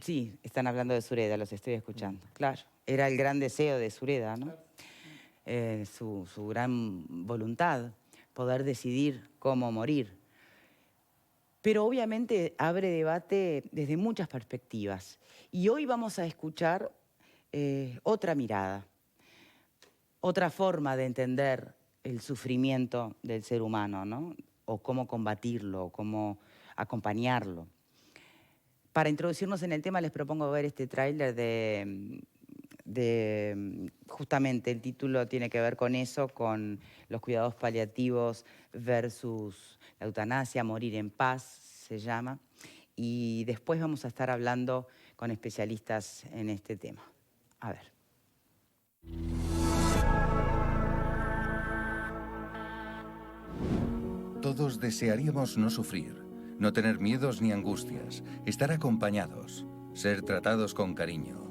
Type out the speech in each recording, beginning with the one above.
Sí, están hablando de Sureda, los estoy escuchando. Claro, era el gran deseo de Sureda, ¿no? Su gran voluntad, poder decidir cómo morir. Pero obviamente abre debate desde muchas perspectivas. Y hoy vamos a escuchar otra mirada, otra forma de entender el sufrimiento del ser humano, ¿no? O cómo combatirlo, o cómo acompañarlo. Para introducirnos en el tema les propongo ver este tráiler justamente el título tiene que ver con eso, con los cuidados paliativos versus la eutanasia, Morir en Paz se llama, y después vamos a estar hablando con especialistas en este tema. A ver. Todos desearíamos no sufrir, no tener miedos ni angustias, estar acompañados, ser tratados con cariño.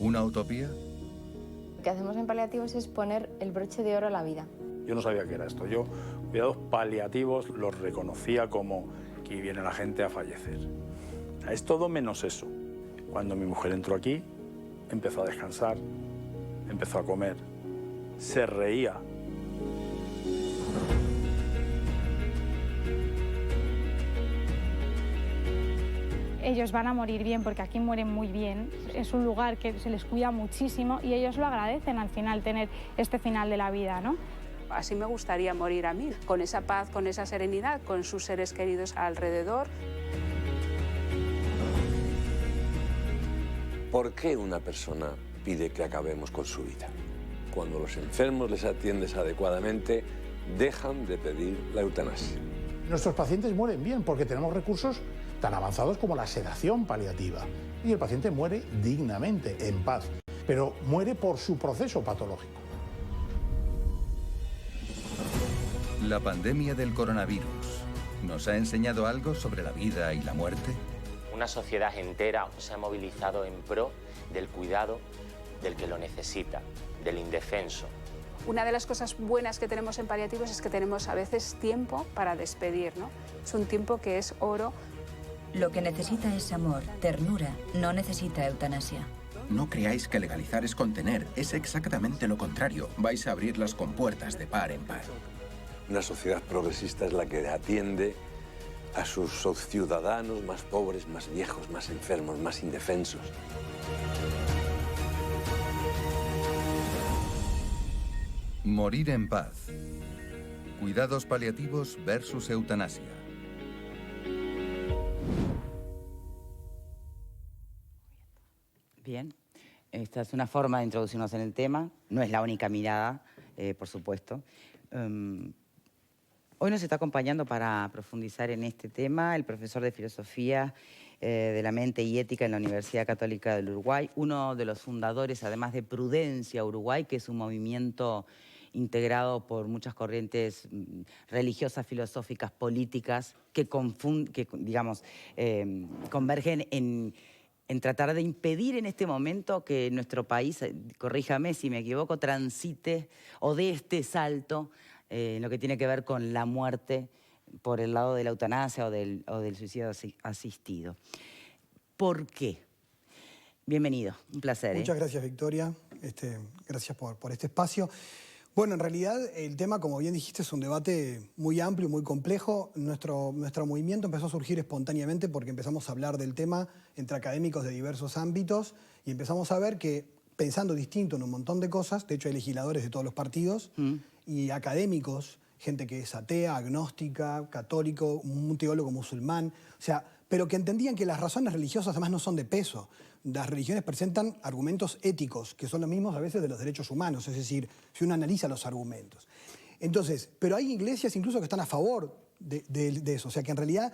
¿Una utopía? Lo que hacemos en paliativos es poner el broche de oro a la vida. Yo no sabía qué era esto. Yo, cuidados paliativos, los reconocía como que viene la gente a fallecer. Es todo menos eso. Cuando mi mujer entró aquí, empezó a descansar, empezó a comer, se reía. Ellos van a morir bien porque aquí mueren muy bien, es un lugar que se les cuida muchísimo y ellos lo agradecen al final, tener este final de la vida, ¿no? Así me gustaría morir a mí, con esa paz, con esa serenidad, con sus seres queridos alrededor. ¿Por qué una persona pide que acabemos con su vida? Cuando los enfermos les atiendes adecuadamente, dejan de pedir la eutanasia. Nuestros pacientes mueren bien porque tenemos recursos tan avanzados como la sedación paliativa. Y el paciente muere dignamente, en paz, pero muere por su proceso patológico. La pandemia del coronavirus nos ha enseñado algo sobre la vida y la muerte. Una sociedad entera se ha movilizado en pro del cuidado del que lo necesita, del indefenso. Una de las cosas buenas que tenemos en paliativos es que tenemos a veces tiempo para despedir, ¿no? Es un tiempo que es oro. Lo que necesita es amor, ternura, no necesita eutanasia. No creáis que legalizar es contener, es exactamente lo contrario. Vais a abrir las compuertas de par en par. Una sociedad progresista es la que atiende a sus ciudadanos más pobres, más viejos, más enfermos, más indefensos. Morir en paz. Cuidados paliativos versus eutanasia. Bien, esta es una forma de introducirnos en el tema, no es la única mirada, por supuesto. Hoy nos está acompañando para profundizar en este tema el profesor de Filosofía de la Mente y Ética en la Universidad Católica del Uruguay, uno de los fundadores, además de Prudencia Uruguay, que es un movimiento integrado por muchas corrientes religiosas, filosóficas, políticas, que convergen en tratar de impedir en este momento que nuestro país, corríjame si me equivoco, transite o dé este salto en lo que tiene que ver con la muerte por el lado de la eutanasia o del suicidio asistido. ¿Por qué? Bienvenido, un placer. Muchas gracias, Victoria. Gracias por este espacio. Bueno, en realidad el tema, como bien dijiste, es un debate muy amplio, muy complejo. Nuestro movimiento empezó a surgir espontáneamente porque empezamos a hablar del tema entre académicos de diversos ámbitos y empezamos a ver que, pensando distinto en un montón de cosas, de hecho hay legisladores de todos los partidos y académicos, gente que es atea, agnóstica, católico, un teólogo musulmán, o sea, pero que entendían que las razones religiosas además no son de peso. Las religiones presentan argumentos éticos, que son los mismos a veces de los derechos humanos, es decir, si uno analiza los argumentos. Entonces, pero hay iglesias incluso que están a favor de eso, o sea que en realidad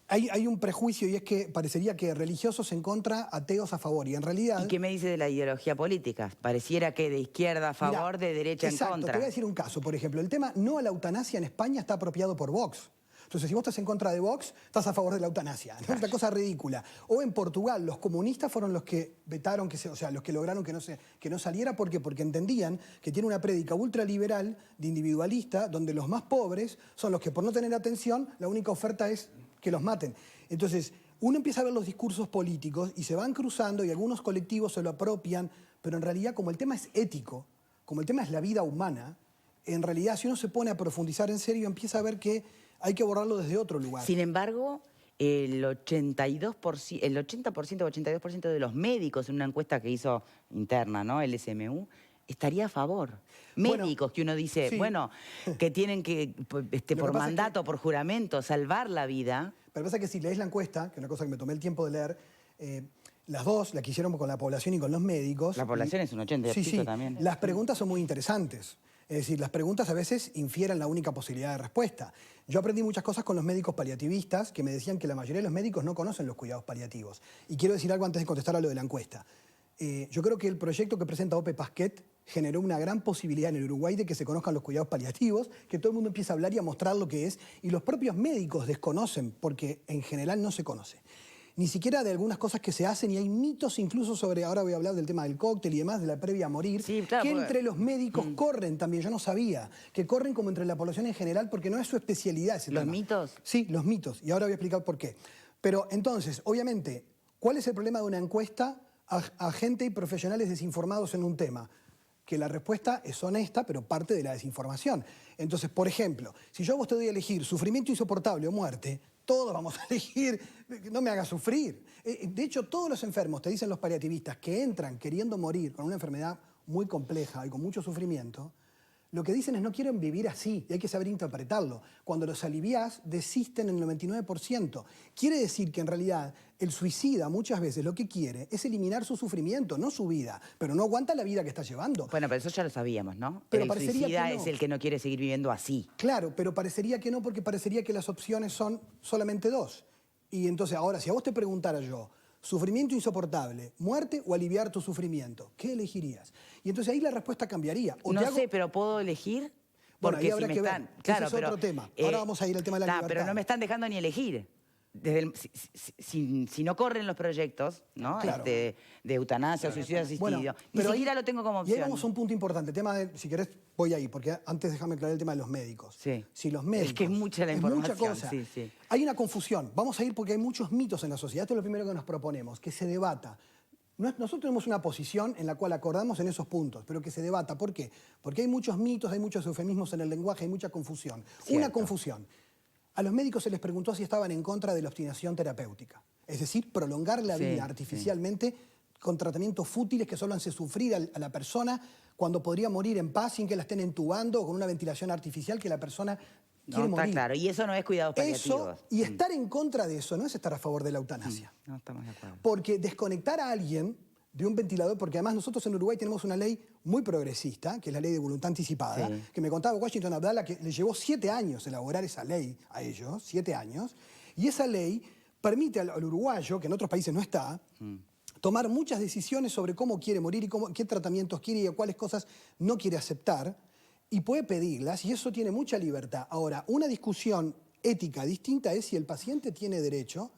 hay un prejuicio y es que parecería que religiosos en contra, ateos a favor, y en realidad... ¿Y qué me dice de la ideología política? Pareciera que de izquierda a favor, de derecha en contra. Exacto, te voy a decir un caso, por ejemplo, el tema no a la eutanasia en España está apropiado por Vox. Entonces, si vos estás en contra de Vox, estás a favor de la eutanasia. Es una cosa ridícula. O en Portugal, los comunistas fueron los que vetaron, los que lograron que no saliera. ¿Por qué? Porque entendían que tiene una prédica ultraliberal, de individualista, donde los más pobres son los que por no tener atención, la única oferta es que los maten. Entonces, uno empieza a ver los discursos políticos y se van cruzando y algunos colectivos se lo apropian, pero en realidad como el tema es ético, como el tema es la vida humana, en realidad si uno se pone a profundizar en serio empieza a ver que hay que abordarlo desde otro lugar. Sin embargo, el 80% o 82% de los médicos en una encuesta que hizo interna, ¿no? El SMU, estaría a favor. Médicos que uno dice, sí. bueno, que tienen que, por mandato, por juramento, salvar la vida. Pero pasa que si lees la encuesta, que es una cosa que me tomé el tiempo de leer, las dos, la que hicieron con la población y con los médicos. La población es un 80% también. Las preguntas son muy interesantes. Es decir, las preguntas a veces infieren la única posibilidad de respuesta. Yo aprendí muchas cosas con los médicos paliativistas que me decían que la mayoría de los médicos no conocen los cuidados paliativos. Y quiero decir algo antes de contestar a lo de la encuesta. Yo creo que el proyecto que presenta Ope Pasquet generó una gran posibilidad en el Uruguay de que se conozcan los cuidados paliativos, que todo el mundo empiece a hablar y a mostrar lo que es, y los propios médicos desconocen, porque en general no se conoce. Ni siquiera de algunas cosas que se hacen, y hay mitos incluso sobre, ahora voy a hablar del tema del cóctel y demás, de la previa a morir, sí, claro, que entre los médicos corren también, yo no sabía, que corren como entre la población en general, porque no es su especialidad ese tema. ¿Los mitos? Sí, los mitos, y ahora voy a explicar por qué. Pero entonces, obviamente, ¿cuál es el problema de una encuesta a gente y profesionales desinformados en un tema? Que la respuesta es honesta, pero parte de la desinformación. Entonces, por ejemplo, si yo a vos te doy a elegir sufrimiento insoportable o muerte, todos vamos a elegir, no me hagas sufrir. De hecho, todos los enfermos, te dicen los paliativistas, que entran queriendo morir con una enfermedad muy compleja y con mucho sufrimiento, lo que dicen es no quieren vivir así y hay que saber interpretarlo. Cuando los aliviás, desisten en el 99%. Quiere decir que en realidad el suicida muchas veces lo que quiere es eliminar su sufrimiento, no su vida, pero no aguanta la vida que está llevando. Bueno, pero eso ya lo sabíamos, ¿no? Pero el suicida es el que no quiere seguir viviendo así. Claro, pero parecería que no, porque parecería que las opciones son solamente dos. Y entonces ahora, si a vos te preguntara yo, sufrimiento insoportable, muerte o aliviar tu sufrimiento, ¿qué elegirías? Y entonces ahí la respuesta cambiaría. No sé, pero ¿puedo elegir? Bueno, porque ahí habrá que ver. Claro, ese es otro tema. Ahora vamos a ir al tema de la libertad. Pero no me están dejando ni elegir. Si no corren los proyectos, ¿no? Claro. De eutanasia o suicidio asistido, Bueno, ni pero siquiera lo tengo como opción. Y ahí vamos a un punto importante. El tema de, si querés, voy ahí, porque antes déjame aclarar el tema de los médicos. Sí. Si los médicos... Es que es mucha la información. Es mucha cosa. Sí, sí. Hay una confusión. Vamos a ir porque hay muchos mitos en la sociedad. Esto es lo primero que nos proponemos, que se debata. Nosotros tenemos una posición en la cual acordamos en esos puntos, pero que se debata. ¿Por qué? Porque hay muchos mitos, hay muchos eufemismos en el lenguaje, hay mucha confusión. Cierto. Una confusión. A los médicos se les preguntó si estaban en contra de la obstinación terapéutica. Es decir, prolongar la vida artificialmente con tratamientos fútiles que solo hacen sufrir a la persona cuando podría morir en paz sin que la estén entubando o con una ventilación artificial que la persona quiere morir. Está claro, y eso no es cuidados paliativos. Eso, y estar en contra de eso no es estar a favor de la eutanasia. No estamos de acuerdo. Porque desconectar a alguien de un ventilador, porque además nosotros en Uruguay tenemos una ley muy progresista, que es la ley de voluntad anticipada, que me contaba Washington Abdala que le llevó 7 años elaborar esa ley a ellos, 7 años, y esa ley permite al uruguayo, que en otros países no está, tomar muchas decisiones sobre cómo quiere morir y qué tratamientos quiere y cuáles cosas no quiere aceptar, y puede pedirlas, y eso tiene mucha libertad. Ahora, una discusión ética distinta es si el paciente tiene derecho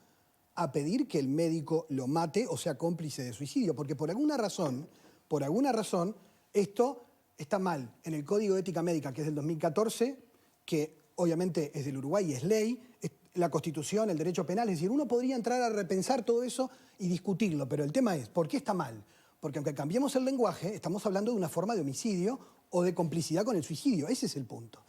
a pedir que el médico lo mate o sea cómplice de suicidio, porque por alguna razón, esto está mal. En el Código de Ética Médica, que es del 2014, que obviamente es del Uruguay y es ley, la Constitución, el derecho penal, es decir, uno podría entrar a repensar todo eso y discutirlo, pero el tema es, ¿por qué está mal? Porque aunque cambiemos el lenguaje, estamos hablando de una forma de homicidio o de complicidad con el suicidio, ese es el punto.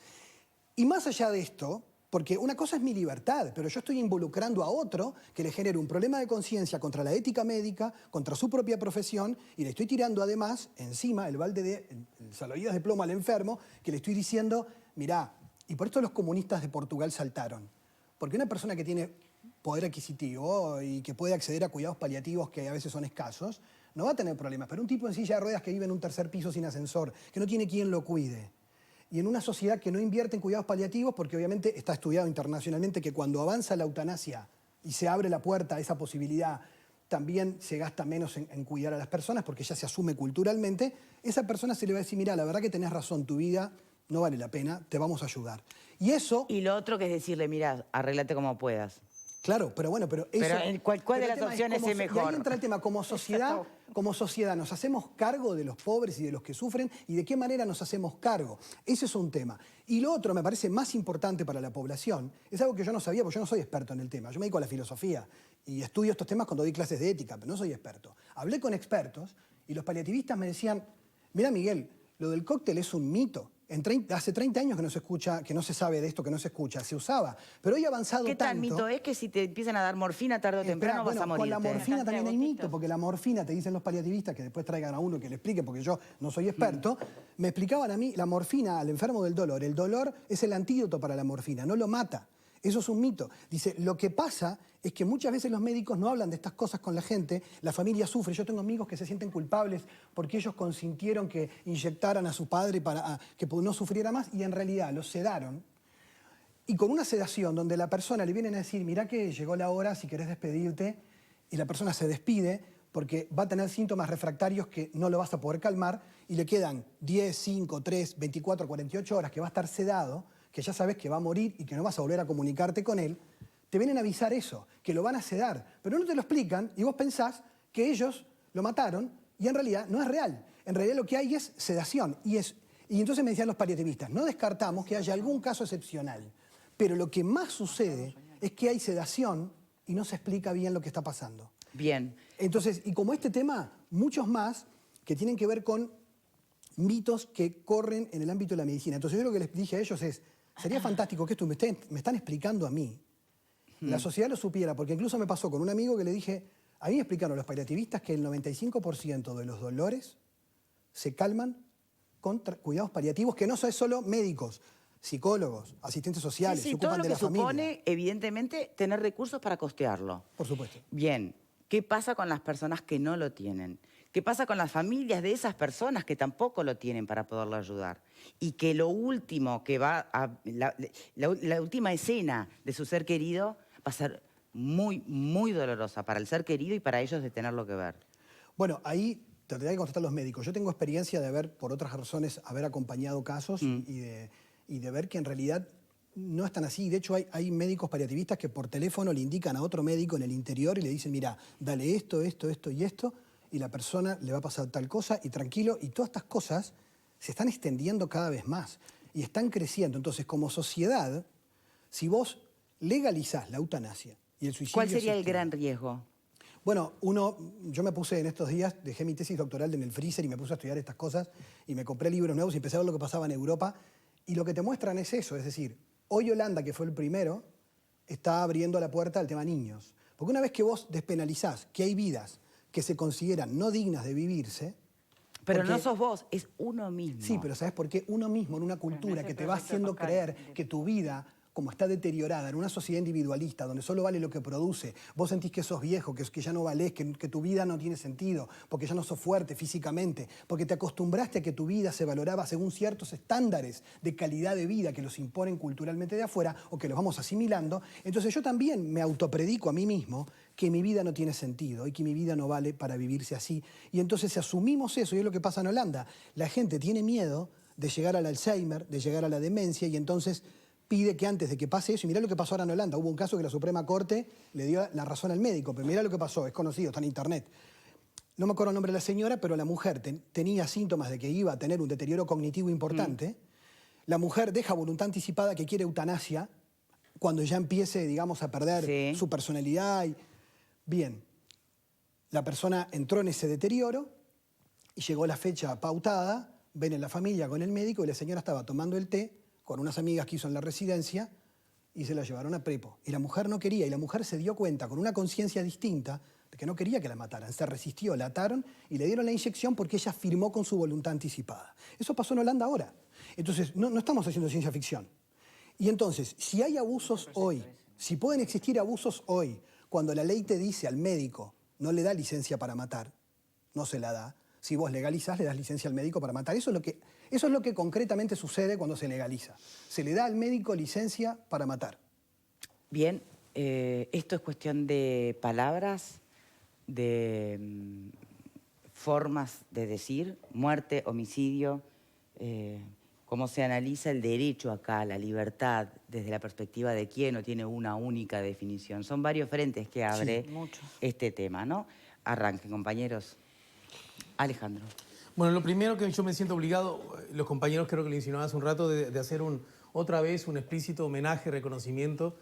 Y más allá de esto, porque una cosa es mi libertad, pero yo estoy involucrando a otro que le genere un problema de conciencia contra la ética médica, contra su propia profesión, y le estoy tirando además encima el balde de el salvavidas de plomo al enfermo, que le estoy diciendo, mirá, y por esto los comunistas de Portugal saltaron. Porque una persona que tiene poder adquisitivo y que puede acceder a cuidados paliativos que a veces son escasos, no va a tener problemas. Pero un tipo en silla de ruedas que vive en un tercer piso sin ascensor, que no tiene quien lo cuide, y en una sociedad que no invierte en cuidados paliativos, porque obviamente está estudiado internacionalmente que cuando avanza la eutanasia y se abre la puerta a esa posibilidad, también se gasta menos en cuidar a las personas, porque ya se asume culturalmente, esa persona se le va a decir, mira, la verdad que tenés razón, tu vida no vale la pena, te vamos a ayudar. Y eso... Y lo otro que es decirle, mira, arréglate como puedas. Claro, pero bueno, pero eso... Pero ¿cuál de las opciones es mejor? Y ahí entra el tema, como sociedad nos hacemos cargo de los pobres y de los que sufren, y de qué manera nos hacemos cargo. Ese es un tema. Y lo otro, me parece más importante para la población, es algo que yo no sabía, porque yo no soy experto en el tema. Yo me dedico a la filosofía y estudio estos temas cuando doy clases de ética, pero no soy experto. Hablé con expertos y los paliativistas me decían, mira Miguel, lo del cóctel es un mito. Hace 30 años que no se escucha, que no se sabe de esto, que no se escucha, se usaba. Pero hoy ha avanzado tanto... ¿Qué tan mito es que si te empiezan a dar morfina tarde o temprano vas a morir? Con la morfina también hay mito, porque la morfina, te dicen los paliativistas, que después traigan a uno que le explique, porque yo no soy experto, me explicaban a mí, la morfina al enfermo del dolor, el dolor es el antídoto para la morfina, no lo mata. Eso es un mito. Dice, lo que pasa es que muchas veces los médicos no hablan de estas cosas con la gente, la familia sufre. Yo tengo amigos que se sienten culpables porque ellos consintieron que inyectaran a su padre para que no sufriera más, y en realidad los sedaron. Y con una sedación donde la persona le vienen a decir, mirá que llegó la hora, si querés despedirte, y la persona se despide porque va a tener síntomas refractarios que no lo vas a poder calmar, y le quedan 10, 5, 3, 24, 48 horas que va a estar sedado, que ya sabes que va a morir y que no vas a volver a comunicarte con él, te vienen a avisar eso, que lo van a sedar. Pero no te lo explican y vos pensás que ellos lo mataron y en realidad no es real. En realidad lo que hay es sedación. Y entonces me decían los paliativistas, no descartamos que haya algún caso excepcional, pero lo que más sucede es que hay sedación y no se explica bien lo que está pasando. Bien. Entonces, y como este tema, muchos más que tienen que ver con mitos que corren en el ámbito de la medicina. Entonces yo lo que les dije a ellos es, sería fantástico que esto me están explicando a mí, la sociedad lo supiera, porque incluso me pasó con un amigo que le dije, a mí me explicaron los paliativistas que el 95% de los dolores se calman con cuidados paliativos, que no son solo médicos, psicólogos, asistentes sociales, se ocupan de la familia. Todo lo que supone, evidentemente, tener recursos para costearlo. Por supuesto. Bien, ¿qué pasa con las personas que no lo tienen? ¿Qué pasa con las familias de esas personas que tampoco lo tienen para poderlo ayudar? Y que lo último que va a... La última escena de su ser querido va a ser muy, muy dolorosa para el ser querido y para ellos de tenerlo que ver. Bueno, ahí te tendría que contestar los médicos. Yo tengo experiencia de haber, por otras razones, haber acompañado casos y de ver que en realidad no es tan así. De hecho, hay médicos paliativistas que por teléfono le indican a otro médico en el interior y le dicen, mira, dale esto, esto, esto y esto, y la persona le va a pasar tal cosa, y tranquilo, y todas estas cosas se están extendiendo cada vez más y están creciendo. Entonces, como sociedad, si vos legalizás la eutanasia y el suicidio... ¿Cuál sería el gran riesgo? Bueno, yo me puse en estos días, dejé mi tesis doctoral en el freezer y me puse a estudiar estas cosas y me compré libros nuevos y empecé a ver lo que pasaba en Europa, y lo que te muestran es eso, es decir, hoy Holanda, que fue el primero, está abriendo la puerta al tema niños. Porque una vez que vos despenalizás que hay vidas que se consideran no dignas de vivirse... Pero no sos vos, es uno mismo. Sí, pero ¿sabes por qué? Uno mismo en una cultura que te va haciendo creer que tu vida, como está deteriorada, en una sociedad individualista, donde solo vale lo que produce, vos sentís que sos viejo, que ya no valés, que tu vida no tiene sentido, porque ya no sos fuerte físicamente, porque te acostumbraste a que tu vida se valoraba según ciertos estándares de calidad de vida que los imponen culturalmente de afuera o que los vamos asimilando. Entonces yo también me autopredico a mí mismo que mi vida no tiene sentido y que mi vida no vale para vivirse así. Y entonces si asumimos eso, y es lo que pasa en Holanda, la gente tiene miedo de llegar al Alzheimer, de llegar a la demencia, y entonces pide que antes de que pase eso, y mirá lo que pasó ahora en Holanda, hubo un caso que la Suprema Corte le dio la razón al médico, pero mirá lo que pasó, es conocido, está en internet. No me acuerdo el nombre de la señora, pero la mujer tenía síntomas de que iba a tener un deterioro cognitivo importante. La mujer deja voluntad anticipada que quiere eutanasia cuando ya empiece, digamos, a perder su personalidad. Bien, la persona entró en ese deterioro y llegó la fecha pautada, ven en la familia con el médico y la señora estaba tomando el té con unas amigas que hizo en la residencia y se la llevaron a prepo. Y la mujer no quería, y la mujer se dio cuenta con una conciencia distinta de que no quería que la mataran. Se resistió, la ataron y le dieron la inyección porque ella firmó con su voluntad anticipada. Eso pasó en Holanda ahora. Entonces, no estamos haciendo ciencia ficción. Y entonces, si hay abusos hoy, si pueden existir abusos hoy, cuando la ley te dice al médico, no le da licencia para matar, no se la da. Si vos legalizás, le das licencia al médico para matar. Eso es lo que concretamente sucede cuando se legaliza. Se le da al médico licencia para matar. Bien, esto es cuestión de palabras, de formas de decir, muerte, homicidio. cómo se analiza el derecho acá, la libertad, desde la perspectiva de quién no tiene una única definición. Son varios frentes que abre este tema, ¿no? Arranquen, compañeros. Alejandro. Bueno, lo primero que yo me siento obligado, los compañeros creo que lo insinuaban hace un rato, de hacer otra vez un explícito homenaje, reconocimiento.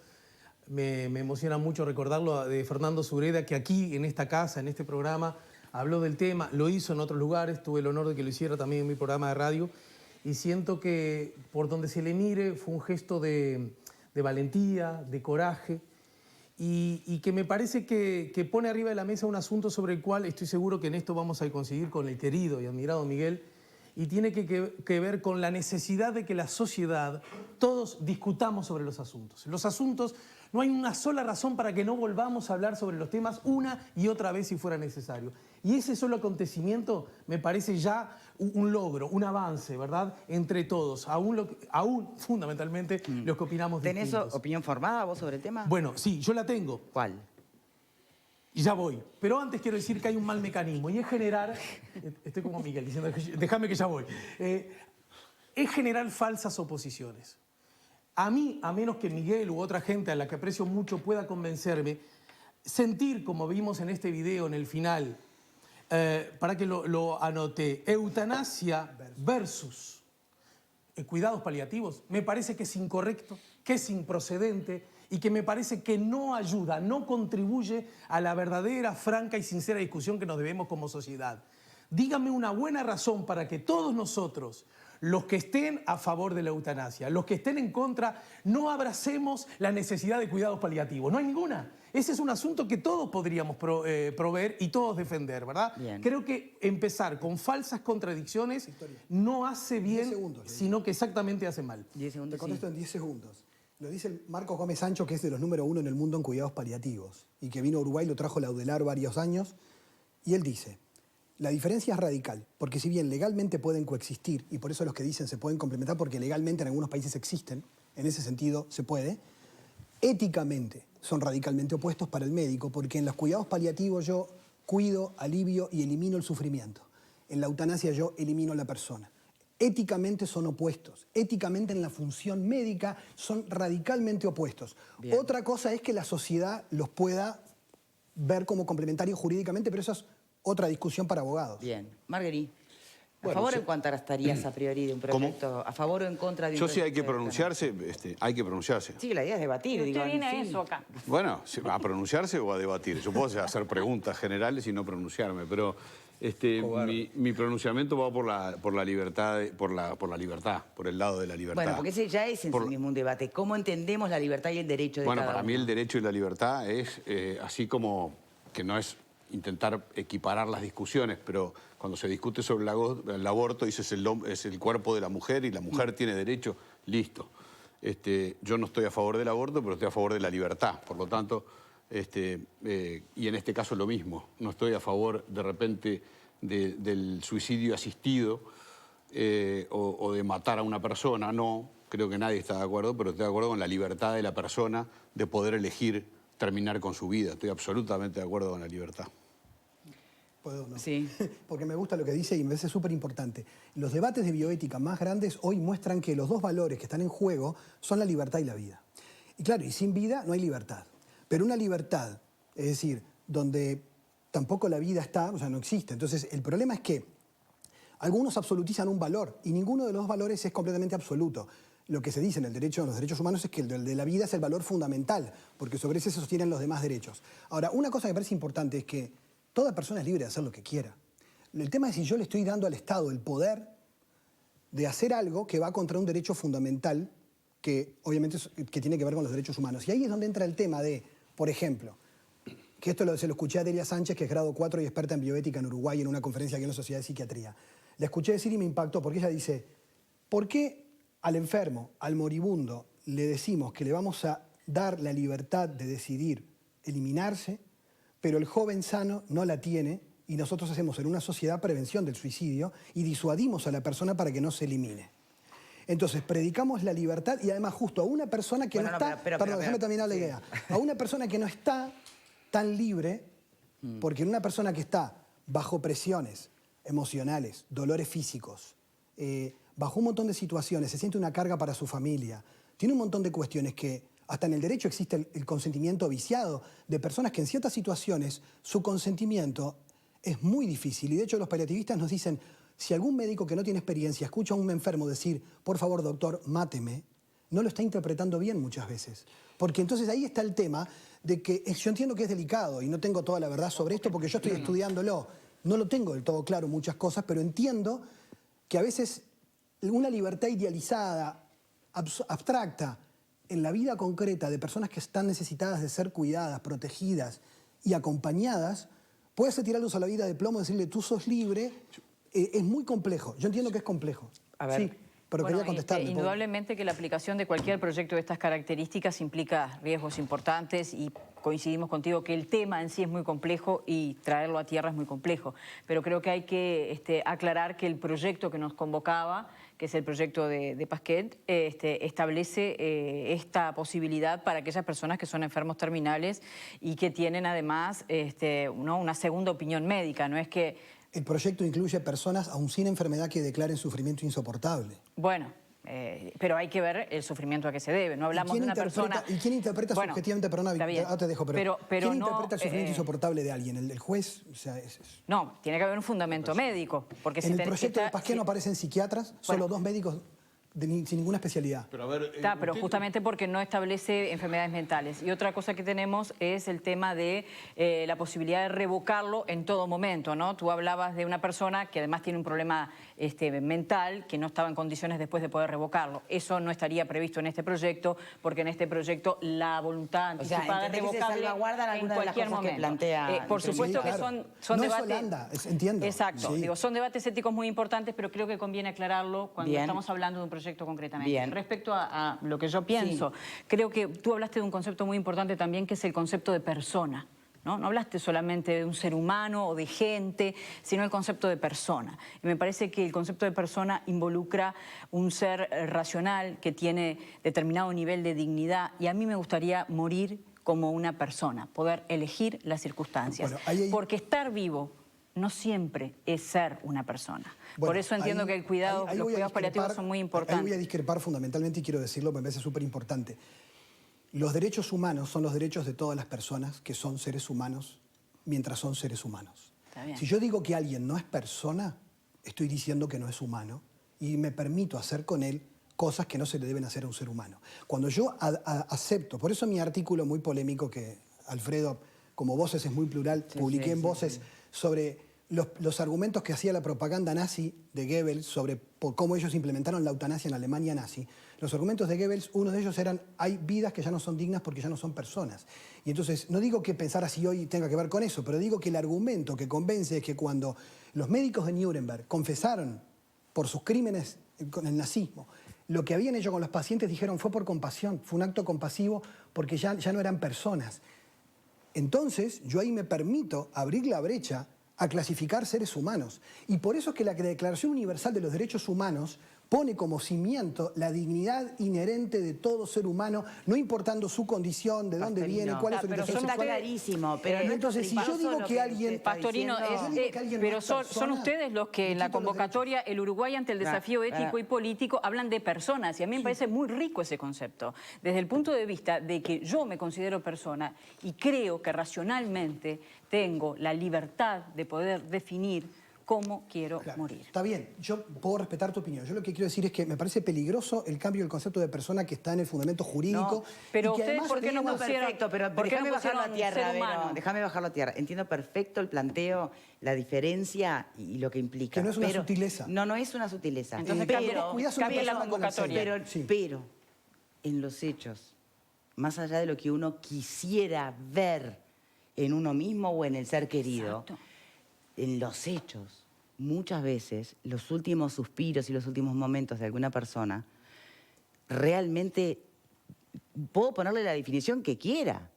Me emociona mucho recordarlo de Fernando Sureda, que aquí, en esta casa, en este programa, habló del tema, lo hizo en otros lugares, tuve el honor de que lo hiciera también en mi programa de radio, y siento que por donde se le mire fue un gesto de valentía, de coraje, y que me parece que pone arriba de la mesa un asunto sobre el cual estoy seguro que en esto vamos a coincidir con el querido y admirado Miguel, y tiene que ver con la necesidad de que la sociedad, todos discutamos sobre los asuntos. Los asuntos, no hay una sola razón para que no volvamos a hablar sobre los temas una y otra vez si fuera necesario. Y ese solo acontecimiento me parece ya un logro, un avance, ¿verdad? Entre todos, aún fundamentalmente los que opinamos distintos. ¿Tenés opinión formada vos sobre el tema? Bueno, sí, yo la tengo. ¿Cuál? Y ya voy. Pero antes quiero decir que hay un mal mecanismo y es generar... Estoy como Miguel diciendo, déjame que ya voy. Es generar falsas oposiciones. A mí, a menos que Miguel u otra gente a la que aprecio mucho pueda convencerme, sentir, como vimos en este video, en el final, para que lo anote, eutanasia versus cuidados paliativos, me parece que es incorrecto, que es improcedente y que me parece que no ayuda, no contribuye a la verdadera, franca y sincera discusión que nos debemos como sociedad. Dígame una buena razón para que todos nosotros, los que estén a favor de la eutanasia, los que estén en contra, no abracemos la necesidad de cuidados paliativos. No hay ninguna. Ese es un asunto que todos podríamos proveer y todos defender, ¿verdad? Bien. Creo que empezar con falsas contradicciones no hace bien, sino que exactamente hace mal. 10 segundos. Te contesto en 10 segundos. Lo dice Marcos Gómez Sancho, que es de los número 1 en el mundo en cuidados paliativos, y que vino a Uruguay, lo trajo Laudelar varios años, y él dice... La diferencia es radical, porque si bien legalmente pueden coexistir, y por eso los que dicen se pueden complementar, porque legalmente en algunos países existen, en ese sentido se puede, éticamente son radicalmente opuestos para el médico, porque en los cuidados paliativos yo cuido, alivio y elimino el sufrimiento. En la eutanasia yo elimino a la persona. Éticamente son opuestos. Éticamente en la función médica son radicalmente opuestos. Bien. Otra cosa es que la sociedad los pueda ver como complementarios jurídicamente, pero eso es otra discusión para abogados. Bien. Marguerite, ¿a favor o en contra estarías a priori de un proyecto? ¿Cómo? ¿A favor o en contra de un proyecto? Yo sí hay que pronunciarse, hay que pronunciarse. Sí, la idea es debatir. Usted viene a eso acá. Bueno, a pronunciarse o a debatir. Yo puedo hacer preguntas generales y no pronunciarme, pero mi pronunciamiento va por la libertad, por la libertad, por el lado de la libertad. Bueno, porque ese ya es en sí mismo un debate. ¿Cómo entendemos la libertad y el derecho de cada uno? Bueno, para mí el derecho y la libertad es así como que no es intentar equiparar las discusiones, pero cuando se discute sobre el aborto, dices es el cuerpo de la mujer y la mujer tiene derecho, listo. Yo no estoy a favor del aborto, pero estoy a favor de la libertad. Por lo tanto, y en este caso lo mismo. No estoy a favor, de repente, del suicidio asistido o de matar a una persona. No, creo que nadie está de acuerdo, pero estoy de acuerdo con la libertad de la persona de poder elegir terminar con su vida. Estoy absolutamente de acuerdo con la libertad. ¿Puedo? No. Sí. Porque me gusta lo que dice y me parece súper importante. Los debates de bioética más grandes hoy muestran que los dos valores que están en juego son la libertad y la vida. Y claro, y sin vida no hay libertad. Pero una libertad, es decir, donde tampoco la vida está, o sea, no existe. Entonces, el problema es que algunos absolutizan un valor y ninguno de los valores es completamente absoluto. Lo que se dice en los derechos humanos es que el de la vida es el valor fundamental, porque sobre ese se sostienen los demás derechos. Ahora, una cosa que me parece importante es que toda persona es libre de hacer lo que quiera. El tema es si yo le estoy dando al Estado el poder de hacer algo que va contra un derecho fundamental que obviamente que tiene que ver con los derechos humanos. Y ahí es donde entra el tema de, por ejemplo, que esto se lo escuché a Delia Sánchez, que es grado 4 y experta en bioética en Uruguay, en una conferencia aquí en la Sociedad de Psiquiatría. La escuché decir y me impactó porque ella dice, ¿por qué al enfermo, al moribundo, le decimos que le vamos a dar la libertad de decidir eliminarse, pero el joven sano no la tiene y nosotros hacemos en una sociedad prevención del suicidio y disuadimos a la persona para que no se elimine? Entonces, predicamos la libertad y además justo a una persona que no está... Perdón, déjame terminar la idea. A una persona que no está tan libre, porque en una persona que está bajo presiones emocionales, dolores físicos, bajo un montón de situaciones, se siente una carga para su familia, tiene un montón de cuestiones que hasta en el derecho existe el consentimiento viciado de personas que en ciertas situaciones su consentimiento es muy difícil. Y de hecho los paliativistas nos dicen, si algún médico que no tiene experiencia escucha a un enfermo decir, por favor doctor, máteme, no lo está interpretando bien muchas veces. Porque entonces ahí está el tema de que yo entiendo que es delicado y no tengo toda la verdad sobre esto porque yo estoy estudiándolo. No lo tengo del todo claro muchas cosas, pero entiendo que a veces una libertad idealizada, abstracta, en la vida concreta de personas que están necesitadas de ser cuidadas, protegidas y acompañadas, puede ser tirarlos a la vida de plomo y decirle, tú sos libre, es muy complejo. Yo entiendo que es complejo. A ver. Sí, pero quería contestarle. Indudablemente que la aplicación de cualquier proyecto de estas características implica riesgos importantes y coincidimos contigo que el tema en sí es muy complejo y traerlo a tierra es muy complejo. Pero creo que hay que aclarar que el proyecto que nos convocaba, que es el proyecto de Pasquet, establece esta posibilidad para aquellas personas que son enfermos terminales y que tienen además una segunda opinión médica. No es que... El proyecto incluye personas aún sin enfermedad que declaren sufrimiento insoportable. Bueno, pero hay que ver el sufrimiento a qué se debe. No hablamos de una persona... ¿Y quién interpreta subjetivamente? Perdona, te dejo, pero ¿quién interpreta el sufrimiento insoportable de alguien? ¿El juez? O sea, No, tiene que haber un fundamento médico. Porque en el proyecto de Pasquet no aparecen psiquiatras, solo 2 médicos sin ninguna especialidad. Pero, a ver, pero justamente porque no establece enfermedades mentales. Y otra cosa que tenemos es el tema de la posibilidad de revocarlo en todo momento, ¿no? Tú hablabas de una persona que además tiene un problema mental, que no estaba en condiciones después de poder revocarlo. Eso no estaría previsto en este proyecto, porque en este proyecto la voluntad anticipada es revocable en cualquier momento. Por supuesto que son no debates... es Holanda, entiendo. Exacto. Sí. Digo, son debates éticos muy importantes, pero creo que conviene aclararlo cuando estamos hablando de un proyecto concretamente. Bien. Respecto a lo que yo pienso, creo que tú hablaste de un concepto muy importante también, que es el concepto de persona. No hablaste solamente de un ser humano o de gente, sino el concepto de persona. Y me parece que el concepto de persona involucra un ser racional que tiene determinado nivel de dignidad, y a mí me gustaría morir como una persona, poder elegir las circunstancias. Bueno, porque estar vivo no siempre es ser una persona. Bueno, por eso entiendo que los cuidados paliativos son muy importantes. Ahí voy a discrepar fundamentalmente y quiero decirlo porque me parece súper importante. Los derechos humanos son los derechos de todas las personas que son seres humanos mientras son seres humanos. Si yo digo que alguien no es persona, estoy diciendo que no es humano y me permito hacer con él cosas que no se le deben hacer a un ser humano. Cuando yo acepto, por eso mi artículo muy polémico que Alfredo, como Voces es muy plural, publiqué en Voces sobre los argumentos que hacía la propaganda nazi de Goebbels sobre cómo ellos implementaron la eutanasia en Alemania nazi. Los argumentos de Goebbels, uno de ellos eran, hay vidas que ya no son dignas porque ya no son personas. Y entonces, no digo que pensar así hoy tenga que ver con eso, pero digo que el argumento que convence es que cuando los médicos de Nuremberg confesaron por sus crímenes con el nazismo, lo que habían hecho con los pacientes dijeron fue por compasión, fue un acto compasivo porque ya no eran personas. Entonces, yo ahí me permito abrir la brecha a clasificar seres humanos. Y por eso es que la Declaración Universal de los Derechos Humanos pone como cimiento la dignidad inherente de todo ser humano, no importando su condición, de dónde viene, cuál es su orientación sexual. Está clarísimo, pero entonces, si yo digo que alguien... Pastorino, pero son ustedes los que en la convocatoria, el Uruguay ante el desafío ético y político, hablan de personas, y a mí me parece muy rico ese concepto, desde el punto de vista de que yo me considero persona y creo que racionalmente tengo la libertad de poder definir cómo quiero morir. Está bien, yo puedo respetar tu opinión. Yo lo que quiero decir es que me parece peligroso el cambio del concepto de persona que está en el fundamento jurídico. Pero ustedes, ¿por qué no pusieron? Perfecto, pero déjame bajarlo a tierra, Vero, déjame bajarlo a tierra. Entiendo perfecto el planteo, la diferencia y lo que implica. Que no es una sutileza. No es una sutileza. Entonces cambia la convocatoria. Pero en los hechos, más allá de lo que uno quisiera ver en uno mismo o en el ser querido, en los hechos, muchas veces, los últimos suspiros y los últimos momentos de alguna persona, realmente puedo ponerle la definición que quiera,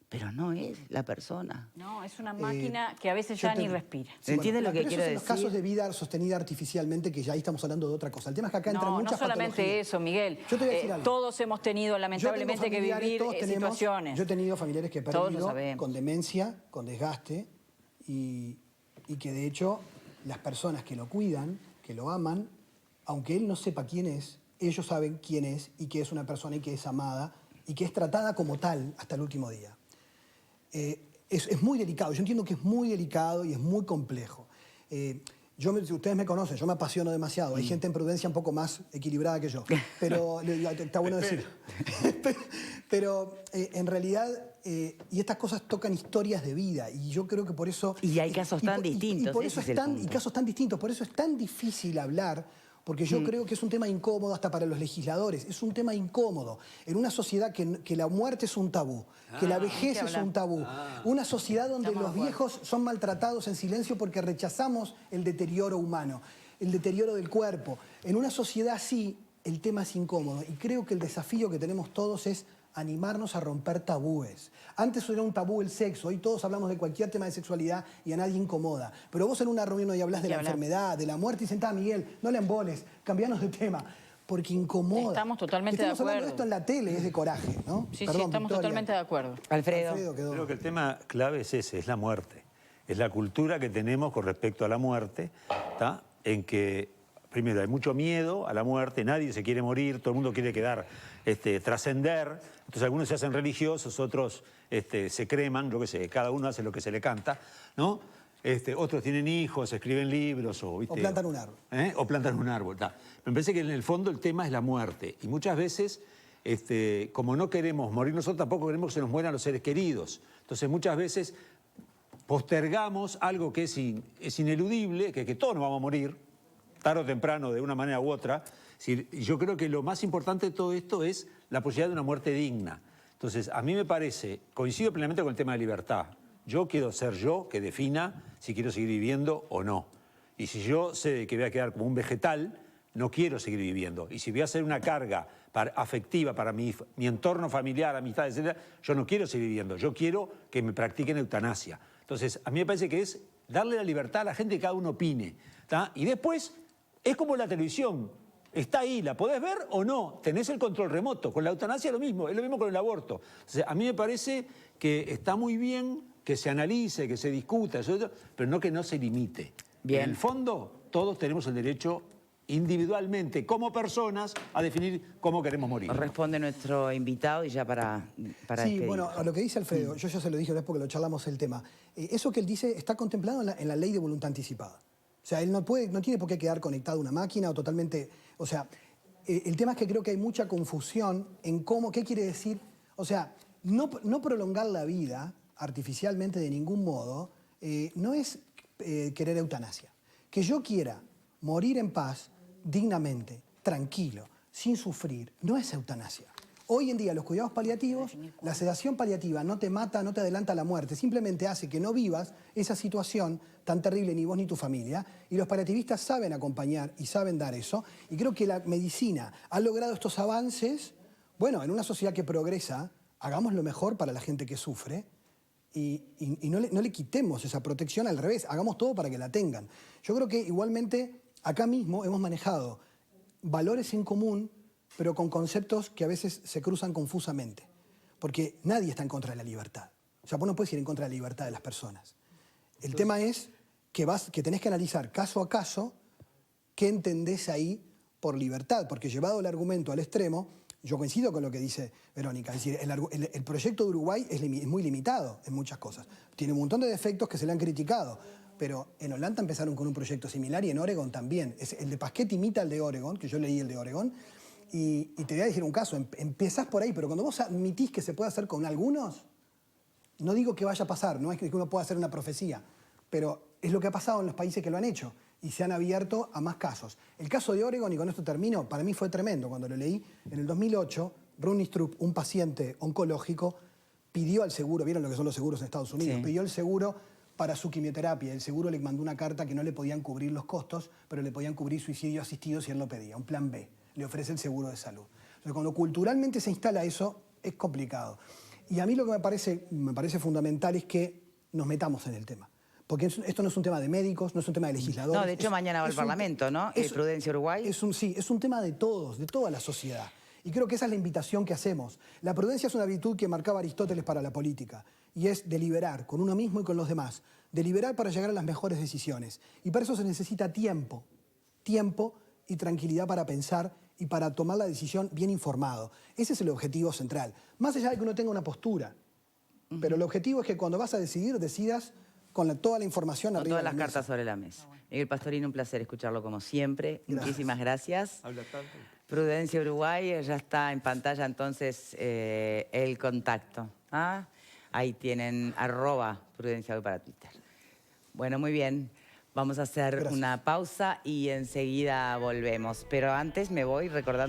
pero no es la persona. No, es una máquina que a veces ya ni respira. ¿Se entiende lo que quiero decir? Los casos de vida sostenida artificialmente, que ya ahí estamos hablando de otra cosa. El tema es que acá entran muchas patologías. No solamente eso, Miguel. Yo te voy a decir algo. Todos hemos tenido, lamentablemente, que vivir situaciones. Yo he tenido familiares que he perdido con demencia, con desgaste, y que de hecho las personas que lo cuidan, que lo aman, aunque él no sepa quién es, ellos saben quién es y que es una persona y que es amada y que es tratada como tal hasta el último día. Es muy delicado, yo entiendo que es muy delicado y es muy complejo. Ustedes me conocen, yo me apasiono demasiado. Hay gente en Prudencia un poco más equilibrada que yo, pero está bueno decir. Pero en realidad, y estas cosas tocan historias de vida, y yo creo que por eso... Y hay casos tan distintos. Y por eso casos tan distintos, por eso es tan difícil hablar, porque yo creo que es un tema incómodo hasta para los legisladores, es un tema incómodo. En una sociedad que la muerte es un tabú, que la vejez es un tabú, una sociedad donde los viejos son maltratados en silencio porque rechazamos el deterioro humano, el deterioro del cuerpo. En una sociedad así, el tema es incómodo, y creo que el desafío que tenemos todos es animarnos a romper tabúes. Antes era un tabú el sexo, hoy todos hablamos de cualquier tema de sexualidad y a nadie incomoda. Pero vos en una reunión hoy hablas de la enfermedad, de la muerte y dicen, Miguel, no le emboles, cambianos de tema, porque incomoda. Estamos totalmente de acuerdo. Estamos hablando de esto en la tele, es de coraje, ¿no? Sí, Perdón, estamos Victoria. totalmente de acuerdo. Alfredo. Creo que el tema clave es ese, es la muerte. Es la cultura que tenemos con respecto a la muerte, ¿tá? En que, primero, hay mucho miedo a la muerte, nadie se quiere morir, todo el mundo quiere quedar, trascender. Entonces algunos se hacen religiosos, otros se creman, yo qué sé, cada uno hace lo que se le canta, ¿no? Otros tienen hijos, escriben libros o... ¿viste? O plantan un árbol. O plantan un árbol. Ta. Me parece que en el fondo el tema es la muerte. Y muchas veces, como no queremos morir nosotros, tampoco queremos que se nos mueran los seres queridos. Entonces muchas veces postergamos algo que es ineludible, que todos nos vamos a morir, tarde o temprano, de una manera u otra. Yo creo que lo más importante de todo esto es la posibilidad de una muerte digna. Entonces, a mí me parece, coincido plenamente con el tema de libertad. Yo quiero ser yo que defina si quiero seguir viviendo o no. Y si yo sé que voy a quedar como un vegetal, no quiero seguir viviendo. Y si voy a hacer una carga afectiva para mi entorno familiar, amistades, etc., yo no quiero seguir viviendo. Yo quiero que me practiquen eutanasia. Entonces, a mí me parece que es darle la libertad a la gente que cada uno opine. ¿Tá? Y después, es como la televisión. Está ahí, ¿la podés ver o no? Tenés el control remoto. Con la eutanasia es lo mismo con el aborto. Entonces, a mí me parece que está muy bien que se analice, que se discuta, pero no que no se limite. Bien. En el fondo, todos tenemos el derecho individualmente, como personas, a definir cómo queremos morir. Responde nuestro invitado y ya para Sí, despedir. bueno, a lo que dice Alfredo, yo ya se lo dije una vez porque lo charlamos el tema. Eso que él dice está contemplado en la ley de voluntad anticipada. O sea, él no tiene por qué quedar conectado a una máquina o totalmente... O sea, el tema es que creo que hay mucha confusión en qué quiere decir... O sea, no prolongar la vida artificialmente de ningún modo no es querer eutanasia. Que yo quiera morir en paz, dignamente, tranquilo, sin sufrir, no es eutanasia. Hoy en día los cuidados paliativos, la sedación paliativa no te mata, no te adelanta a la muerte, simplemente hace que no vivas esa situación tan terrible ni vos ni tu familia, y los paliativistas saben acompañar y saben dar eso, y creo que la medicina ha logrado estos avances. Bueno, en una sociedad que progresa, hagamos lo mejor para la gente que sufre y no le quitemos esa protección, al revés, hagamos todo para que la tengan. Yo creo que igualmente acá mismo hemos manejado valores en común, pero con conceptos que a veces se cruzan confusamente. Porque nadie está en contra de la libertad. O sea, vos no puedes ir en contra de la libertad de las personas. El tema es que tenés que analizar caso a caso qué entendés ahí por libertad. Porque llevado el argumento al extremo, yo coincido con lo que dice Verónica. Es decir, el proyecto de Uruguay es muy limitado en muchas cosas. Tiene un montón de defectos que se le han criticado. Pero en Holanda empezaron con un proyecto similar y en Oregon también. El de Pasquet imita el de Oregon, que yo leí el de Oregon. Y te voy a decir un caso, empezás por ahí, pero cuando vos admitís que se puede hacer con algunos, no digo que vaya a pasar, no es que uno pueda hacer una profecía, pero es lo que ha pasado en los países que lo han hecho y se han abierto a más casos. El caso de Oregon, y con esto termino, para mí fue tremendo cuando lo leí. En el 2008, Ronnie Strupp, un paciente oncológico, pidió al seguro, ¿vieron lo que son los seguros en Estados Unidos? Sí. Pidió el seguro para su quimioterapia. El seguro le mandó una carta que no le podían cubrir los costos, pero le podían cubrir suicidio asistido si él lo pedía, un plan B. Le ofrece el seguro de salud. Entonces, cuando culturalmente se instala eso, es complicado. Y a mí lo que me parece fundamental es que nos metamos en el tema. Porque esto no es un tema de médicos, no es un tema de legisladores. No, de hecho mañana va al Parlamento, ¿no? Prudencia Uruguay. Sí, es un tema de todos, de toda la sociedad. Y creo que esa es la invitación que hacemos. La prudencia es una virtud que marcaba Aristóteles para la política. Y es deliberar con uno mismo y con los demás. Deliberar para llegar a las mejores decisiones. Y para eso se necesita tiempo. Tiempo y tranquilidad para pensar y para tomar la decisión bien informado. Ese es el objetivo central. Más allá de que uno tenga una postura. Pero el objetivo es que cuando vas a decidir, decidas con toda la información con arriba todas de la las mesa. cartas sobre la mesa. Miguel Pastorino, un placer escucharlo como siempre. Muchísimas gracias. Habla tanto. Prudencia Uruguay, ya está en pantalla entonces el contacto. ¿Ah? Ahí tienen @Prudencia Uruguay para Twitter. Bueno, muy bien. Vamos a hacer una pausa y enseguida volvemos. Pero antes me voy recordando